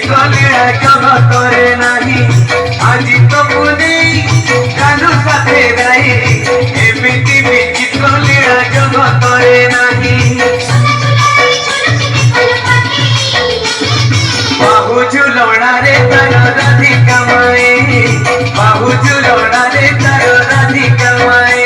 ବିଚିତ୍ର ଲୀଳା ଜଗତରେ ନାହିଁ ଆଜି ତ ପୁନେଇ କାହ୍ନୁ ସାଥେ ଗାଏ ଏମିତି ବିଚିତ୍ର ଲୀଳା ଜଗତରେ ନାହିଁ ବାହୁ ଝୁଲଣାରେ ତାର ରାଧିକା ମାଏ ବାହୁ ଝୁଲଣାରେ ତାର ରାଧିକା ମାଏ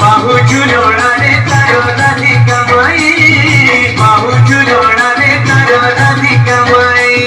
बाहु झुलणारे तार राधिका माई बाहु झुलणारे तार राधिका माई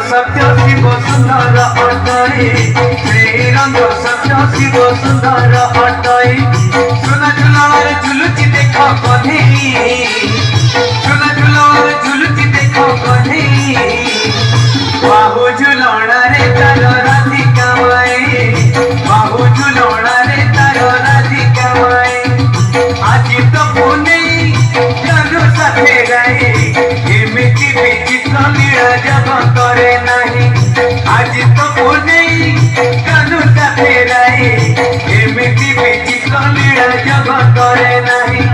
सत्य शिव सुंदर अटई श्री रंग सत्य शिव सुंदर अटई सुना झुलर झुलुची देख कन्हई सुना झुलर झुलुची देख कन्हई बाहु झुलणारे तार राधिका माए बाहु झुलणारे तार राधिका माए आज तो पुनेई काह्नू साथे गाए एमिति विचित्र लीला जगତରେ ନାହିଁ ଆଜି ତ ପୁନେଇ କାହ୍ନୁ ସାଥେ ଗାଏ ଏମିତି ବିଚିତ୍ର ଲୀଳା ଜଗତରେ ନାହିଁ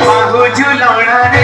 ବାହୁ ଝୁଲଣାରେ